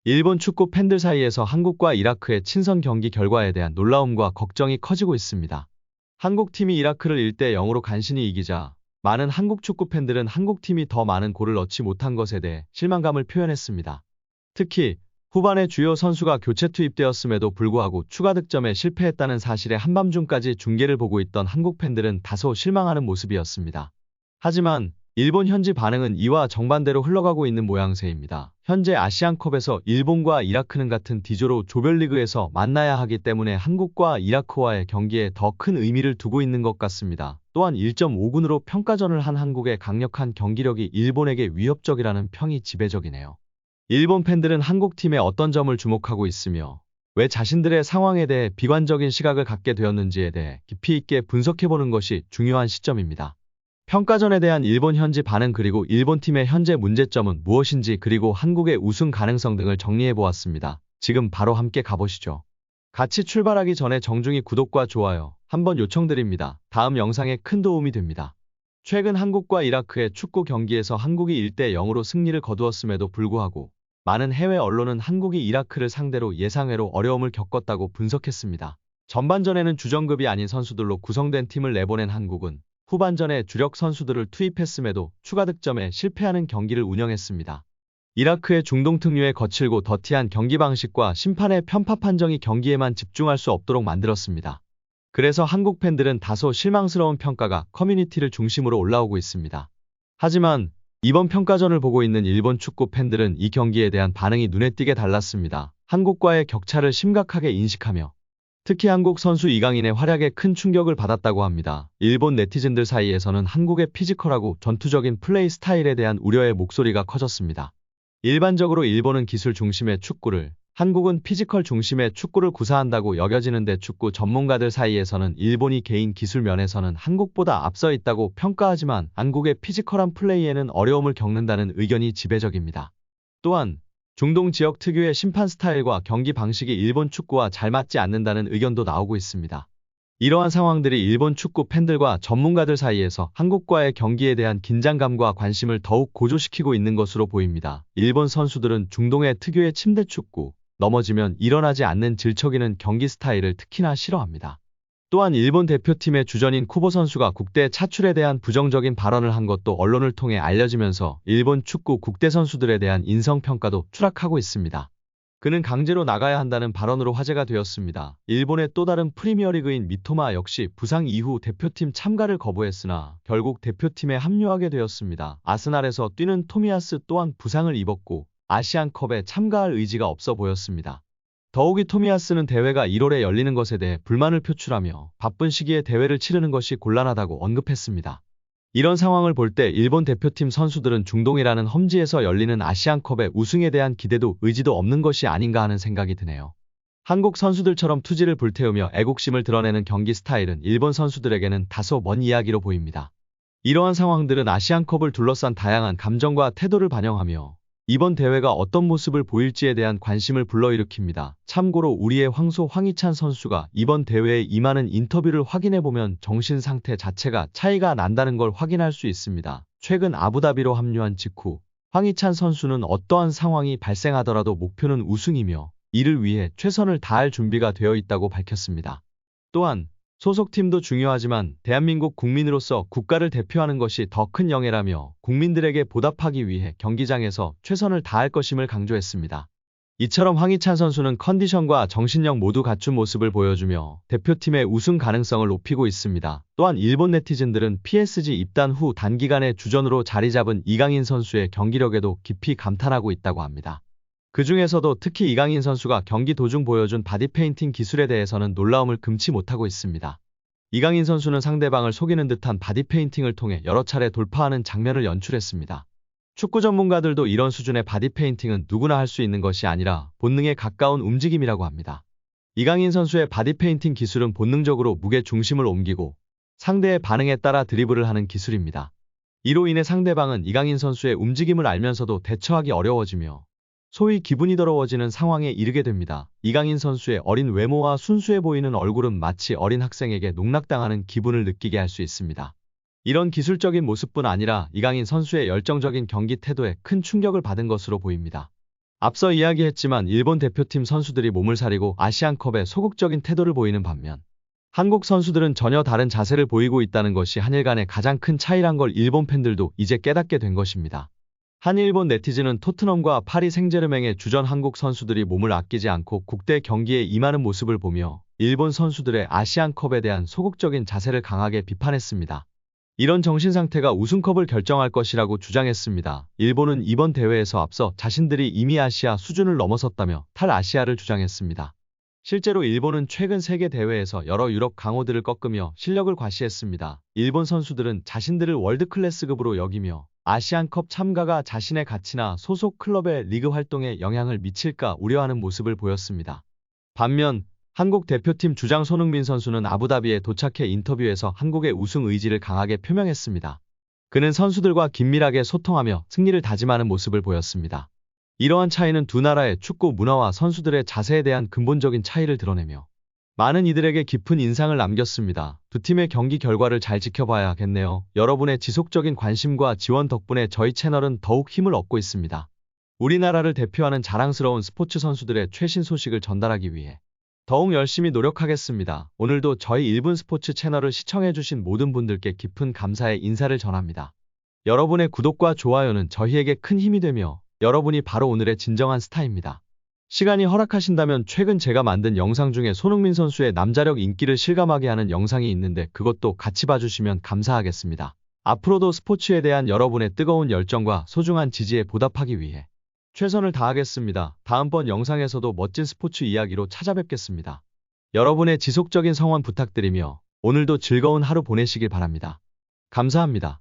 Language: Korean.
일본 축구 팬들 사이에서 한국과 이라크의 친선 경기 결과에 대한 놀라움과 걱정이 커지고 있습니다. 한국팀이 이라크를 1대 0으로 간신히 이기자 많은 한국 축구 팬들은 한국팀이 더 많은 골을 넣지 못한 것에 대해 실망감을 표현했습니다. 특히 후반에 주요 선수가 교체 투입되었음에도 불구하고 추가 득점에 실패했다는 사실에 한밤중까지 중계를 보고 있던 한국 팬들은 다소 실망하는 모습이었습니다. 하지만 일본 현지 반응은 이와 정반대로 흘러가고 있는 모양새입니다. 현재 아시안컵에서 일본과 이라크는 같은 D조로 조별리그에서 만나야 하기 때문에 한국과 이라크와의 경기에 더 큰 의미를 두고 있는 것 같습니다. 또한 1.5군으로 평가전을 한 한국의 강력한 경기력이 일본에게 위협적이라는 평이 지배적이네요. 일본 팬들은 한국팀의 어떤 점을 주목하고 있으며 왜 자신들의 상황에 대해 비관적인 시각을 갖게 되었는지에 대해 깊이 있게 분석해보는 것이 중요한 시점입니다. 평가전에 대한 일본 현지 반응 그리고 일본팀의 현재 문제점은 무엇인지 그리고 한국의 우승 가능성 등을 정리해보았습니다. 지금 바로 함께 가보시죠. 같이 출발하기 전에 정중히 구독과 좋아요 한번 요청드립니다. 다음 영상에 큰 도움이 됩니다. 최근 한국과 이라크의 축구 경기에서 한국이 1대 0으로 승리를 거두었음에도 불구하고 많은 해외 언론은 한국이 이라크를 상대로 예상외로 어려움을 겪었다고 분석했습니다. 전반전에는 주전급이 아닌 선수들로 구성된 팀을 내보낸 한국은 후반전에 주력 선수들을 투입했음에도 추가 득점에 실패하는 경기를 운영했습니다. 이라크의 중동 특유의 거칠고 더티한 경기 방식과 심판의 편파 판정이 경기에만 집중할 수 없도록 만들었습니다. 그래서 한국 팬들은 다소 실망스러운 평가가 커뮤니티를 중심으로 올라오고 있습니다. 하지만 이번 평가전을 보고 있는 일본 축구 팬들은 이 경기에 대한 반응이 눈에 띄게 달랐습니다. 한국과의 격차를 심각하게 인식하며 특히 한국 선수 이강인의 활약에 큰 충격을 받았다고 합니다. 일본 네티즌들 사이에서는 한국의 피지컬하고 전투적인 플레이 스타일에 대한 우려의 목소리가 커졌습니다. 일반적으로 일본은 기술 중심의 축구를, 한국은 피지컬 중심의 축구를 구사한다고 여겨지는데 축구 전문가들 사이에서는 일본이 개인 기술 면에서는 한국보다 앞서 있다고 평가하지만 한국의 피지컬한 플레이에는 어려움을 겪는다는 의견이 지배적입니다. 또한 중동 지역 특유의 심판 스타일과 경기 방식이 일본 축구와 잘 맞지 않는다는 의견도 나오고 있습니다. 이러한 상황들이 일본 축구 팬들과 전문가들 사이에서 한국과의 경기에 대한 긴장감과 관심을 더욱 고조시키고 있는 것으로 보입니다. 일본 선수들은 중동의 특유의 침대 축구, 넘어지면 일어나지 않는 질척이는 경기 스타일을 특히나 싫어합니다. 또한 일본 대표팀의 주전인 쿠보 선수가 국대 차출에 대한 부정적인 발언을 한 것도 언론을 통해 알려지면서 일본 축구 국대 선수들에 대한 인성평가도 추락하고 있습니다. 그는 강제로 나가야 한다는 발언으로 화제가 되었습니다. 일본의 또 다른 프리미어리그인 미토마 역시 부상 이후 대표팀 참가를 거부했으나 결국 대표팀에 합류하게 되었습니다. 아스날에서 뛰는 토미야스 또한 부상을 입었고 아시안컵에 참가할 의지가 없어 보였습니다. 더욱이 토미야스는 대회가 1월에 열리는 것에 대해 불만을 표출하며 바쁜 시기에 대회를 치르는 것이 곤란하다고 언급했습니다. 이런 상황을 볼 때 일본 대표팀 선수들은 중동이라는 험지에서 열리는 아시안컵의 우승에 대한 기대도 의지도 없는 것이 아닌가 하는 생각이 드네요. 한국 선수들처럼 투지를 불태우며 애국심을 드러내는 경기 스타일은 일본 선수들에게는 다소 먼 이야기로 보입니다. 이러한 상황들은 아시안컵을 둘러싼 다양한 감정과 태도를 반영하며 이번 대회가 어떤 모습을 보일지에 대한 관심을 불러일으킵니다. 참고로 우리의 황소 황희찬 선수가 이번 대회에 임하는 인터뷰를 확인해보면 정신 상태 자체가 차이가 난다는 걸 확인할 수 있습니다. 최근 아부다비로 합류한 직후 황희찬 선수는 어떠한 상황이 발생하더라도 목표는 우승이며 이를 위해 최선을 다할 준비가 되어 있다고 밝혔습니다. 또한 소속팀도 중요하지만 대한민국 국민으로서 국가를 대표하는 것이 더 큰 영예라며 국민들에게 보답하기 위해 경기장에서 최선을 다할 것임을 강조했습니다. 이처럼 황희찬 선수는 컨디션과 정신력 모두 갖춘 모습을 보여주며 대표팀의 우승 가능성을 높이고 있습니다. 또한 일본 네티즌들은 PSG 입단 후 단기간에 주전으로 자리 잡은 이강인 선수의 경기력에도 깊이 감탄하고 있다고 합니다. 그 중에서도 특히 이강인 선수가 경기 도중 보여준 바디페인팅 기술에 대해서는 놀라움을 금치 못하고 있습니다. 이강인 선수는 상대방을 속이는 듯한 바디페인팅을 통해 여러 차례 돌파하는 장면을 연출했습니다. 축구 전문가들도 이런 수준의 바디페인팅은 누구나 할 수 있는 것이 아니라 본능에 가까운 움직임이라고 합니다. 이강인 선수의 바디페인팅 기술은 본능적으로 무게 중심을 옮기고 상대의 반응에 따라 드리블을 하는 기술입니다. 이로 인해 상대방은 이강인 선수의 움직임을 알면서도 대처하기 어려워지며 소위 기분이 더러워지는 상황에 이르게 됩니다. 이강인 선수의 어린 외모와 순수해 보이는 얼굴은 마치 어린 학생에게 농락당하는 기분을 느끼게 할 수 있습니다. 이런 기술적인 모습뿐 아니라 이강인 선수의 열정적인 경기 태도에 큰 충격을 받은 것으로 보입니다. 앞서 이야기했지만 일본 대표팀 선수들이 몸을 사리고 아시안컵에 소극적인 태도를 보이는 반면 한국 선수들은 전혀 다른 자세를 보이고 있다는 것이 한일 간의 가장 큰 차이란 걸 일본 팬들도 이제 깨닫게 된 것입니다. 한일본 네티즌은 토트넘과 파리 생제르맹의 주전 한국 선수들이 몸을 아끼지 않고 국대 경기에 임하는 모습을 보며 일본 선수들의 아시안컵에 대한 소극적인 자세를 강하게 비판했습니다. 이런 정신 상태가 우승컵을 결정할 것이라고 주장했습니다. 일본은 이번 대회에서 앞서 자신들이 이미 아시아 수준을 넘어섰다며 탈아시아를 주장했습니다. 실제로 일본은 최근 세계 대회에서 여러 유럽 강호들을 꺾으며 실력을 과시했습니다. 일본 선수들은 자신들을 월드클래스급으로 여기며 아시안컵 참가가 자신의 가치나 소속 클럽의 리그 활동에 영향을 미칠까 우려하는 모습을 보였습니다. 반면 한국 대표팀 주장 손흥민 선수는 아부다비에 도착해 인터뷰에서 한국의 우승 의지를 강하게 표명했습니다. 그는 선수들과 긴밀하게 소통하며 승리를 다짐하는 모습을 보였습니다. 이러한 차이는 두 나라의 축구 문화와 선수들의 자세에 대한 근본적인 차이를 드러내며 많은 이들에게 깊은 인상을 남겼습니다. 두 팀의 경기 결과를 잘 지켜봐야겠네요. 여러분의 지속적인 관심과 지원 덕분에 저희 채널은 더욱 힘을 얻고 있습니다. 우리나라를 대표하는 자랑스러운 스포츠 선수들의 최신 소식을 전달하기 위해 더욱 열심히 노력하겠습니다. 오늘도 저희 1분 스포츠 채널을 시청해주신 모든 분들께 깊은 감사의 인사를 전합니다. 여러분의 구독과 좋아요는 저희에게 큰 힘이 되며 여러분이 바로 오늘의 진정한 스타입니다. 시간이 허락하신다면 최근 제가 만든 영상 중에 손흥민 선수의 남자력 인기를 실감하게 하는 영상이 있는데 그것도 같이 봐주시면 감사하겠습니다. 앞으로도 스포츠에 대한 여러분의 뜨거운 열정과 소중한 지지에 보답하기 위해 최선을 다하겠습니다. 다음번 영상에서도 멋진 스포츠 이야기로 찾아뵙겠습니다. 여러분의 지속적인 성원 부탁드리며 오늘도 즐거운 하루 보내시길 바랍니다. 감사합니다.